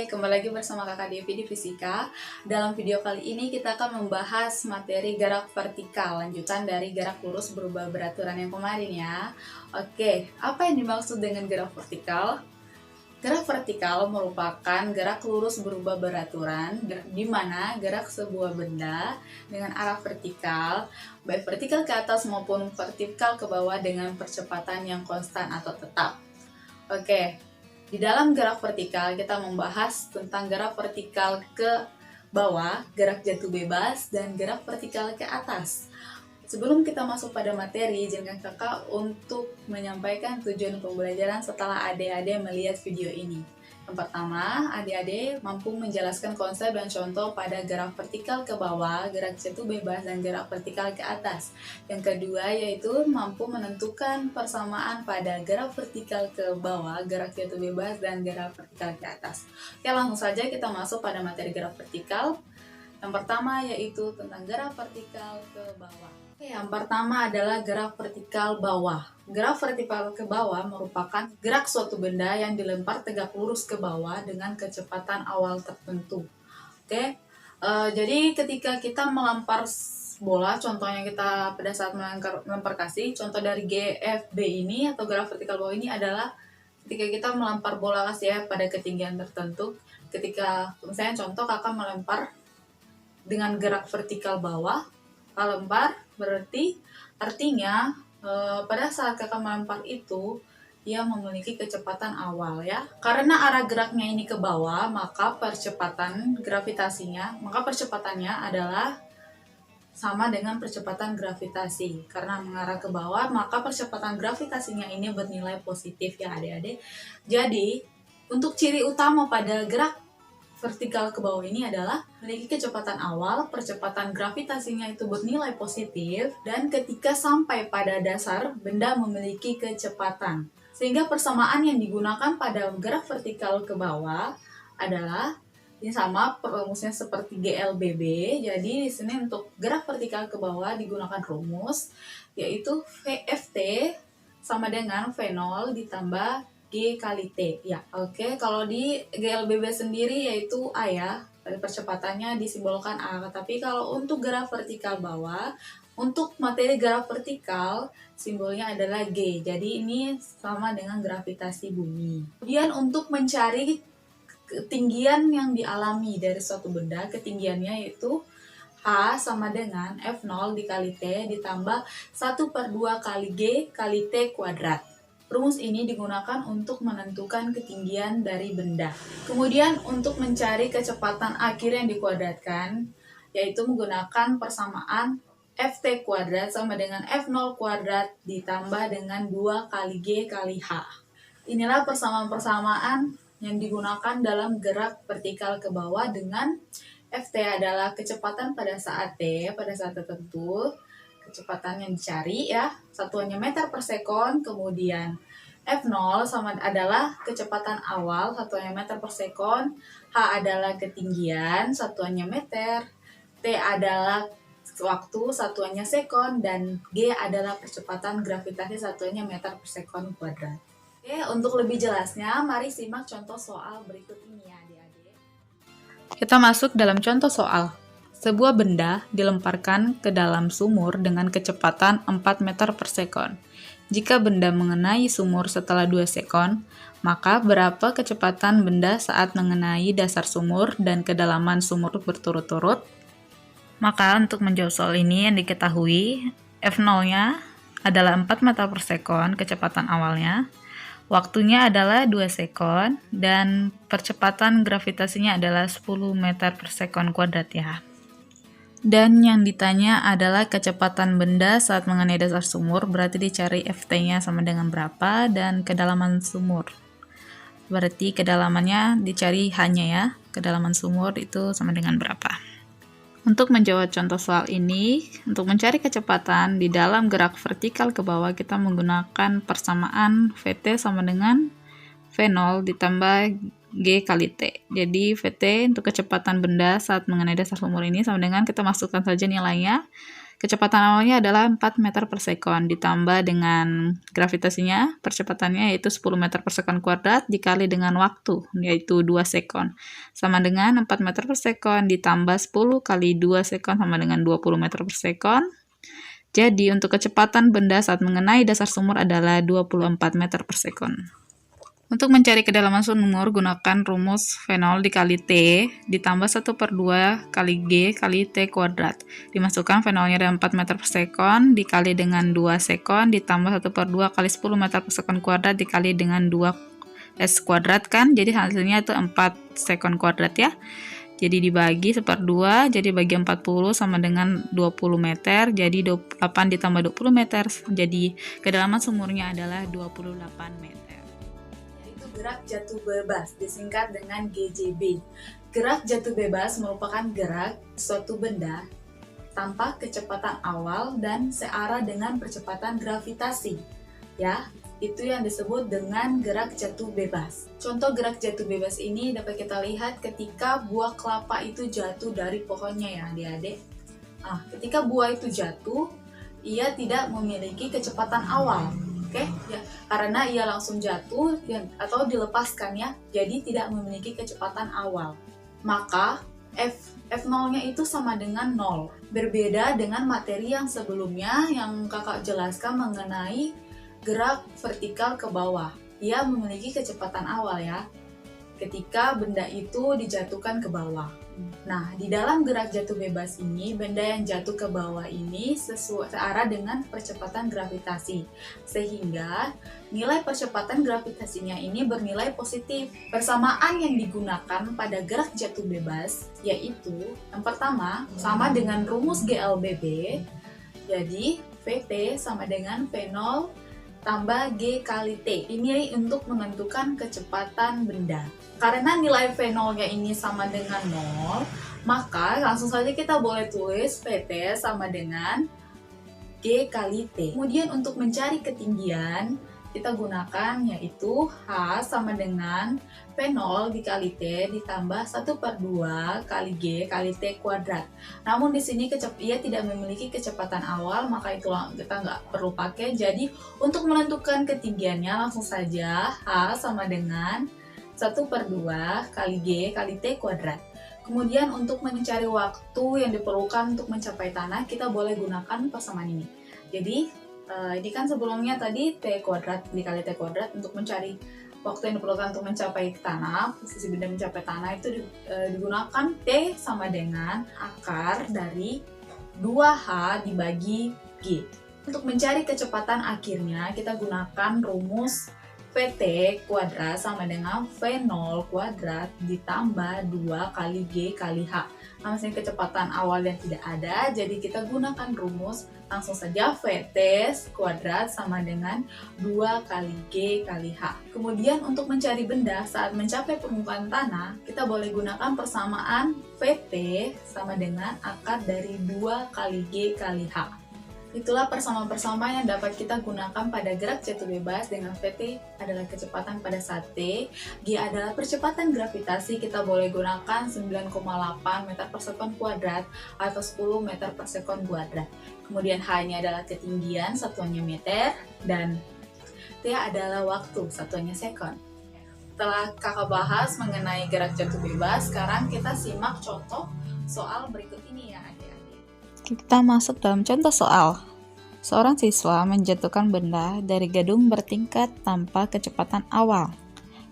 Kembali lagi bersama Kakak Devi di Fisika. Dalam video kali ini kita akan membahas materi gerak vertikal, lanjutan dari gerak lurus berubah beraturan yang kemarin ya. Oke, apa yang dimaksud dengan gerak vertikal? Gerak vertikal merupakan gerak lurus berubah beraturan, di mana gerak sebuah benda dengan arah vertikal, baik vertikal ke atas maupun vertikal ke bawah dengan percepatan yang konstan atau tetap. Oke. Di dalam gerak vertikal, kita membahas tentang gerak vertikal ke bawah, gerak jatuh bebas, dan gerak vertikal ke atas. Sebelum kita masuk pada materi, izinkan kakak untuk menyampaikan tujuan pembelajaran setelah adik-adik melihat video ini. Yang pertama, adik-adik mampu menjelaskan konsep dan contoh pada gerak vertikal ke bawah, gerak jatuh bebas, dan gerak vertikal ke atas. Yang kedua, yaitu mampu menentukan persamaan pada gerak vertikal ke bawah, gerak jatuh bebas, dan gerak vertikal ke atas. Oke, langsung saja kita masuk pada materi gerak vertikal. Yang pertama yaitu tentang gerak vertikal ke bawah. Yang pertama adalah gerak vertikal bawah. Gerak vertikal ke bawah merupakan gerak suatu benda yang dilempar tegak lurus ke bawah dengan kecepatan awal tertentu. Oke, jadi ketika kita melempar bola, contohnya kita pada saat melempar kasih, contoh dari GFB ini atau gerak vertikal bawah ini adalah ketika kita melempar bola kasih ya pada ketinggian tertentu. Ketika misalnya contoh kakak melempar dengan gerak vertikal bawah, lempar berarti artinya pada saat kakak melempar itu ia memiliki kecepatan awal ya. Karena arah geraknya ini ke bawah, maka percepatannya adalah sama dengan percepatan gravitasi. Karena mengarah ke bawah, maka percepatan gravitasinya ini bernilai positif ya adik-adik. Jadi, untuk ciri utama pada gerak vertikal ke bawah ini adalah memiliki kecepatan awal, percepatan gravitasinya itu bernilai positif, dan ketika sampai pada dasar, benda memiliki kecepatan. Sehingga persamaan yang digunakan pada gerak vertikal ke bawah adalah ini sama rumusnya seperti GLBB. Jadi di sini untuk gerak vertikal ke bawah digunakan rumus yaitu VFT sama dengan V0 ditambah G kali T ya. Oke, kalau di GLBB sendiri yaitu A ya, percepatannya disimbolkan A. Tapi kalau untuk gerak vertikal bawah, untuk materi gerak vertikal simbolnya adalah G. Jadi ini sama dengan gravitasi bumi. Kemudian untuk mencari ketinggian yang dialami dari suatu benda, ketinggiannya yaitu H sama dengan F0 dikali T ditambah 1/2 kali G kali T kuadrat. Rumus ini digunakan untuk menentukan ketinggian dari benda. Kemudian untuk mencari kecepatan akhir yang dikuadratkan, yaitu menggunakan persamaan Ft kuadrat sama dengan F0 kuadrat ditambah dengan 2 kali G kali H. Inilah persamaan-persamaan yang digunakan dalam gerak vertikal ke bawah dengan Ft adalah kecepatan pada saat T, pada saat tertentu, kecepatan yang dicari ya, satuannya meter per sekon, kemudian F0 sama adalah kecepatan awal, satuannya meter per sekon, H adalah ketinggian, satuannya meter, T adalah waktu, satuannya sekon, dan G adalah percepatan gravitasi, satuannya meter per sekon kuadrat. Oke, untuk lebih jelasnya, mari simak contoh soal berikut ini ya adik-adik. Kita masuk dalam contoh soal. Sebuah benda dilemparkan ke dalam sumur dengan kecepatan 4 meter per sekon. Jika benda mengenai sumur setelah 2 sekon, maka berapa kecepatan benda saat mengenai dasar sumur dan kedalaman sumur berturut-turut? Maka untuk menjawab soal ini yang diketahui, F0-nya adalah 4 meter per sekon, kecepatan awalnya. Waktunya adalah 2 sekon, dan percepatan gravitasinya adalah 10 meter per sekon kuadrat ya. Dan yang ditanya adalah kecepatan benda saat mengenai dasar sumur, berarti dicari Ft-nya sama dengan berapa, dan kedalaman sumur. Berarti kedalamannya dicari hanya ya, kedalaman sumur itu sama dengan berapa. Untuk menjawab contoh soal ini, untuk mencari kecepatan di dalam gerak vertikal ke bawah, kita menggunakan persamaan Vt sama dengan V0 ditambah G kali T. Jadi Vt untuk kecepatan benda saat mengenai dasar sumur ini sama dengan, kita masukkan saja nilainya, Kecepatan awalnya adalah 4 meter per sekon, ditambah dengan gravitasinya, percepatannya yaitu 10 meter per sekon kuadrat, dikali dengan waktu, yaitu 2 sekon. Sama dengan 4 meter per sekon, ditambah 10 kali 2 sekon, sama dengan 20 meter per sekon. Jadi, untuk kecepatan benda saat mengenai dasar sumur adalah 24 meter per sekon. Untuk mencari kedalaman sumur, gunakan rumus V0 dikali T ditambah 1/2 kali G kali T kuadrat. Dimasukkan V0-nya dari 4 meter per sekon dikali dengan 2 sekon ditambah 1/2 kali 10 meter per sekon kuadrat dikali dengan 2 S kuadrat kan, jadi hasilnya itu 4 sekon kuadrat ya. Jadi dibagi 1/2, jadi bagi 40 sama dengan 20 meter, jadi 8 ditambah 20 meter, jadi kedalaman sumurnya adalah 28 meter. Gerak jatuh bebas, disingkat dengan GJB. Gerak jatuh bebas merupakan gerak suatu benda tanpa kecepatan awal dan searah dengan percepatan gravitasi. Ya, itu yang disebut dengan gerak jatuh bebas. Contoh gerak jatuh bebas ini dapat kita lihat ketika buah kelapa itu jatuh dari pohonnya ya adik-adik. Ketika buah itu jatuh, ia tidak memiliki kecepatan awal. Oke, ya, karena ia langsung jatuh atau dilepaskan ya, jadi tidak memiliki kecepatan awal. Maka F0-nya itu sama dengan 0. Berbeda dengan materi yang sebelumnya yang kakak jelaskan mengenai gerak vertikal ke bawah. Ia memiliki kecepatan awal ya, ketika benda itu dijatuhkan ke bawah. Nah, di dalam gerak jatuh bebas ini, benda yang jatuh ke bawah ini searah dengan percepatan gravitasi, sehingga nilai percepatan gravitasinya ini bernilai positif. Persamaan yang digunakan pada gerak jatuh bebas yaitu yang pertama sama dengan rumus GLBB, jadi VT sama dengan V0 tambah G kali T. Ini untuk menentukan kecepatan benda. Karena nilai V0-nya ini sama dengan 0, maka langsung saja kita boleh tulis VT sama dengan G kali T. Kemudian untuk mencari ketinggian, kita gunakan yaitu H sama dengan V0 dikali T ditambah 1/2 kali G kali T kuadrat. Namun di sini ia tidak memiliki kecepatan awal, maka itu kita nggak perlu pakai. Jadi untuk menentukan ketinggiannya langsung saja H sama dengan 1/2 kali G kali T kuadrat. Kemudian untuk mencari waktu yang diperlukan untuk mencapai tanah, kita boleh gunakan persamaan ini. Jadi ini kan sebelumnya tadi T kuadrat dikali T kuadrat. Untuk mencari waktu yang diperlukan untuk mencapai tanah, posisi benda mencapai tanah itu digunakan T sama dengan akar dari 2H dibagi G. Untuk mencari kecepatan akhirnya, kita gunakan rumus VT kuadrat sama dengan V0 kuadrat ditambah 2 kali G kali H. Nah, mesin kecepatan awal yang tidak ada, jadi kita gunakan rumus langsung saja VT kuadrat sama dengan 2 kali G kali H. Kemudian untuk mencari benda saat mencapai permukaan tanah, kita boleh gunakan persamaan VT sama dengan akar dari 2 kali G kali H. Itulah persamaan-persamaan yang dapat kita gunakan pada gerak jatuh bebas, dengan VT adalah kecepatan pada saat T, G adalah percepatan gravitasi, kita boleh gunakan 9,8 meter per sekon kuadrat atau 10 meter per sekon kuadrat. Kemudian H-nya adalah ketinggian, satuannya meter, dan T adalah waktu, satuannya sekon. Setelah kakak bahas mengenai gerak jatuh bebas, sekarang kita simak contoh soal berikut ini ya adik-adik. Kita masuk dalam contoh soal. Seorang siswa menjatuhkan benda dari gedung bertingkat tanpa kecepatan awal.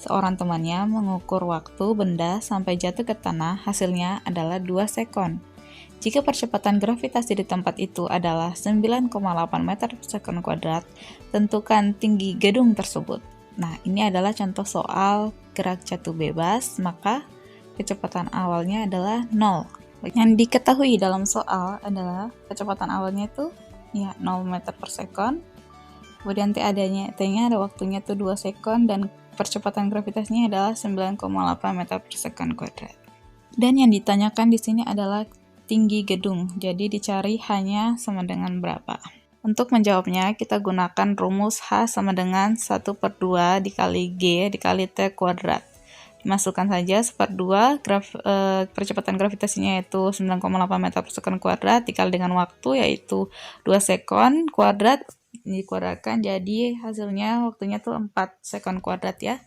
Seorang temannya mengukur waktu benda sampai jatuh ke tanah, hasilnya adalah 2 sekon. Jika percepatan gravitasi di tempat itu adalah 9,8 meter per sekon kuadrat, tentukan tinggi gedung tersebut. Nah, ini adalah contoh soal gerak jatuh bebas, maka kecepatan awalnya adalah 0. Yang diketahui dalam soal adalah kecepatan awalnya itu ya 0 meter per sekon. Kemudian T-nya ada waktunya itu 2 sekon dan percepatan gravitasinya adalah 9,8 meter per sekon kuadrat. Dan yang ditanyakan di sini adalah tinggi gedung. Jadi dicari H-nya sama dengan berapa. Untuk menjawabnya kita gunakan rumus H sama dengan 1/2 dikali G dikali T kuadrat. Masukkan saja 1/2 percepatan gravitasinya yaitu 9,8 meter per sekon kuadrat dikali dengan waktu yaitu 2 sekon kuadrat dikuadratkan, jadi hasilnya waktunya tuh 4 sekon kuadrat ya.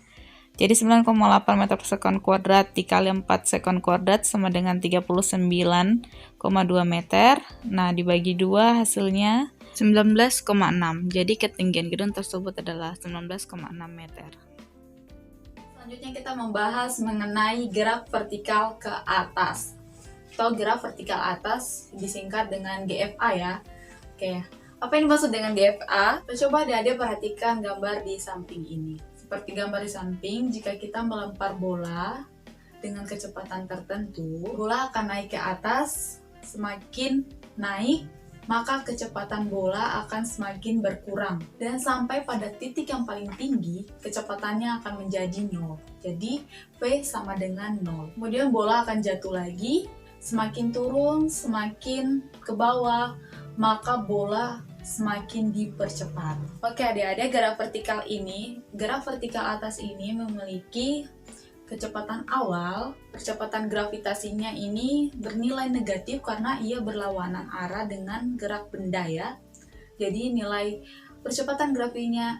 Jadi 9,8 meter per sekon kuadrat dikali 4 sekon kuadrat sama dengan 39,2 meter. Nah, dibagi 2 hasilnya 19,6. Jadi ketinggian gedung tersebut adalah 19,6 meter. Selanjutnya kita membahas mengenai gerak vertikal ke atas atau gerak vertikal atas disingkat dengan GFA ya. Oke, apa yang dimaksud dengan GFA? Coba adik-adik perhatikan gambar di samping ini. Seperti gambar di samping, jika kita melempar bola dengan kecepatan tertentu, bola akan naik ke atas. Semakin naik, maka kecepatan bola akan semakin berkurang dan sampai pada titik yang paling tinggi kecepatannya akan menjadi 0. Jadi V sama dengan 0. Kemudian bola akan jatuh lagi, semakin turun, semakin ke bawah, maka bola semakin dipercepat. Oke adik-adik, gerak vertikal atas ini memiliki kecepatan awal, percepatan gravitasinya ini bernilai negatif karena ia berlawanan arah dengan gerak benda ya. Jadi nilai percepatan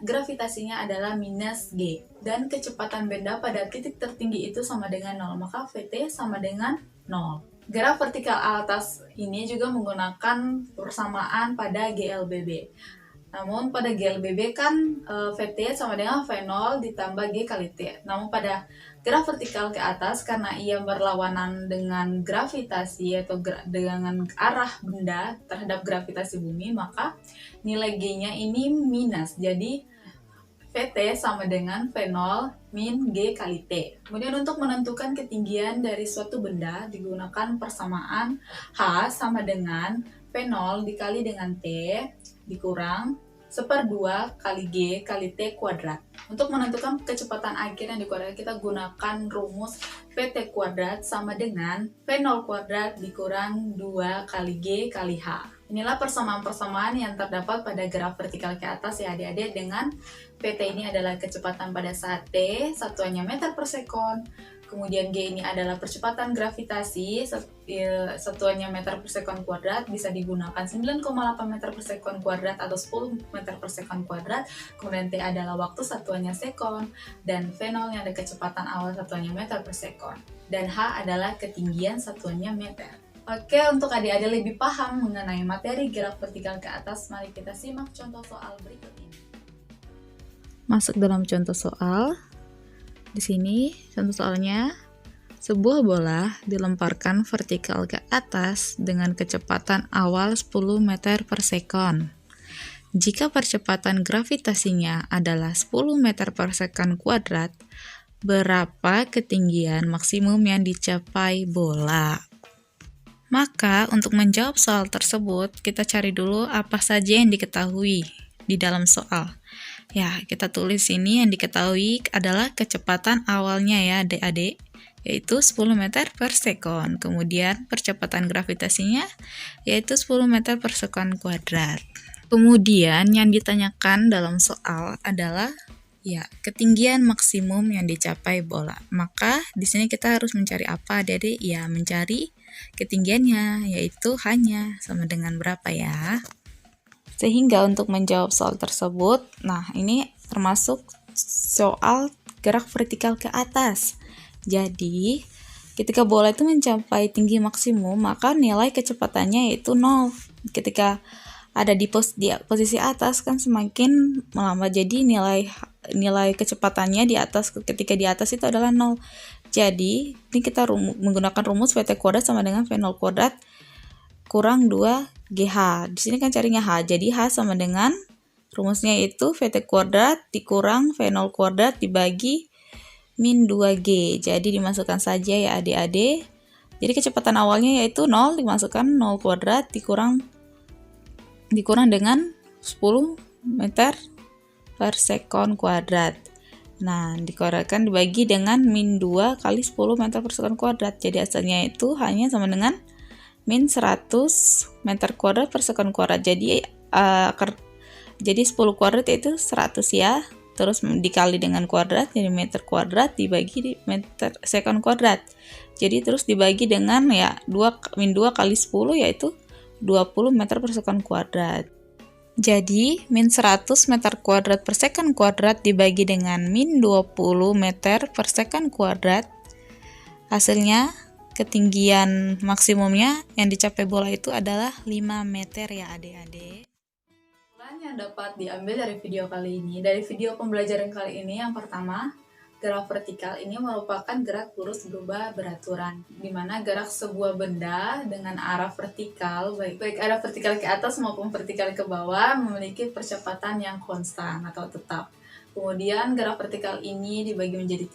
gravitasinya adalah minus G. Dan kecepatan benda pada titik tertinggi itu sama dengan 0, maka Vt sama dengan 0. Gerak vertikal atas ini juga menggunakan persamaan pada GLBB. Namun pada GLBB kan Vt sama dengan V0 ditambah G kali T. Namun pada gerak vertikal ke atas karena ia berlawanan dengan gravitasi atau dengan arah benda terhadap gravitasi bumi, maka nilai G-nya ini minus. Jadi Vt sama dengan V0 min G kali T. Kemudian untuk menentukan ketinggian dari suatu benda digunakan persamaan H sama dengan V0 dikali dengan T dikurang 1/2 kali G kali T kuadrat. Untuk menentukan kecepatan akhir yang dikuadrat, kita gunakan rumus Vt kuadrat sama dengan V0 kuadrat dikurang 2 kali G kali H. Inilah persamaan-persamaan yang terdapat pada gerak vertikal ke atas ya adik-adik, dengan Vt ini adalah kecepatan pada saat T, satuannya meter per sekon. Kemudian G ini adalah percepatan gravitasi, satuannya meter per sekon kuadrat, bisa digunakan 9,8 meter per sekon kuadrat atau 10 meter per sekon kuadrat. Kemudian T adalah waktu, satuannya sekon, dan V0 yang ada kecepatan awal, satuannya meter per sekon. Dan H adalah ketinggian, satuannya meter. Oke, untuk adik-adik lebih paham mengenai materi gerak vertikal ke atas, mari kita simak contoh soal berikut ini. Masuk dalam contoh soal. Di sini contoh soalnya, sebuah bola dilemparkan vertikal ke atas dengan kecepatan awal 10 meter per sekon. Jika percepatan gravitasinya adalah 10 meter per sekon kuadrat, berapa ketinggian maksimum yang dicapai bola? Maka untuk menjawab soal tersebut, kita cari dulu apa saja yang diketahui di dalam soal. Ya, kita tulis ini yang diketahui adalah kecepatan awalnya ya adik-adik, yaitu 10 meter per sekon. Kemudian percepatan gravitasinya yaitu 10 meter per sekon kuadrat. Kemudian yang ditanyakan dalam soal adalah ya ketinggian maksimum yang dicapai bola. Maka di sini kita harus mencari apa adik-adik? Ya, mencari ketinggiannya, yaitu hanya sama dengan berapa ya. Sehingga untuk menjawab soal tersebut, nah ini termasuk soal gerak vertikal ke atas. Jadi, ketika bola itu mencapai tinggi maksimum, maka nilai kecepatannya yaitu 0. Ketika ada di posisi atas kan semakin melambat, jadi nilai kecepatannya di atas, ketika di atas itu adalah 0. Jadi, ini kita menggunakan rumus Vt kuadrat sama dengan V0 kuadrat kurang 2 GH. Di sini kan carinya H. Jadi H sama dengan rumusnya itu Vt kuadrat dikurang V0 kuadrat dibagi min 2G. Jadi dimasukkan saja ya adik-adik. Jadi kecepatan awalnya yaitu 0, dimasukkan 0 kuadrat dikurang dengan 10 meter per sekon kuadrat. Nah, dikuadratkan dibagi dengan min 2 kali 10 meter per sekon kuadrat. Jadi hasilnya itu hanya sama dengan min 100 meter kuadrat per sekon kuadrat. Jadi 10 kuadrat itu 100 ya. terus dikali dengan kuadrat, jadi meter kuadrat dibagi di meter sekon kuadrat. Jadi terus dibagi dengan ya 2 kali 10 yaitu 20 meter per sekon kuadrat. Jadi min 100 meter kuadrat per sekon kuadrat dibagi dengan min 20 meter per sekon kuadrat. Hasilnya ketinggian maksimumnya yang dicapai bola itu adalah 5 meter ya adik-adik. Kesimpulan yang dapat diambil dari video kali ini, dari video pembelajaran kali ini, yang pertama, gerak vertikal ini merupakan gerak lurus berubah beraturan, di mana gerak sebuah benda dengan arah vertikal, baik arah vertikal ke atas maupun vertikal ke bawah, memiliki percepatan yang konstan atau tetap. Kemudian gerak vertikal ini dibagi menjadi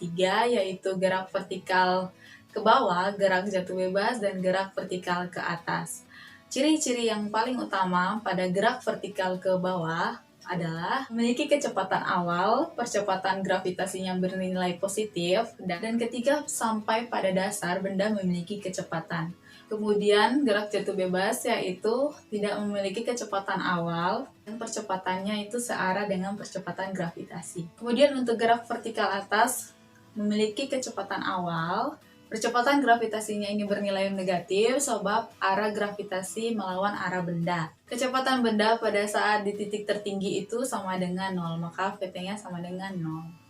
3, yaitu gerak vertikal ke bawah, gerak jatuh bebas, dan gerak vertikal ke atas. Ciri-ciri yang paling utama pada gerak vertikal ke bawah adalah memiliki kecepatan awal, percepatan gravitasinya bernilai positif, dan ketika sampai pada dasar benda memiliki kecepatan. Kemudian gerak jatuh bebas yaitu tidak memiliki kecepatan awal dan percepatannya itu searah dengan percepatan gravitasi. Kemudian untuk gerak vertikal atas memiliki kecepatan awal, percepatan gravitasinya ini bernilai negatif sebab arah gravitasi melawan arah benda. Kecepatan benda pada saat di titik tertinggi itu sama dengan 0, maka VT-nya sama dengan 0.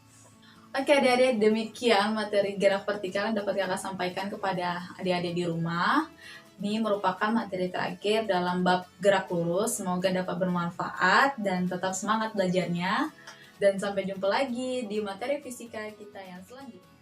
Oke adik-adik, demikian materi gerak vertikal yang dapat kakak sampaikan kepada adik-adik di rumah. Ini merupakan materi terakhir dalam bab gerak lurus. Semoga dapat bermanfaat dan tetap semangat belajarnya. Dan sampai jumpa lagi di materi fisika kita yang selanjutnya.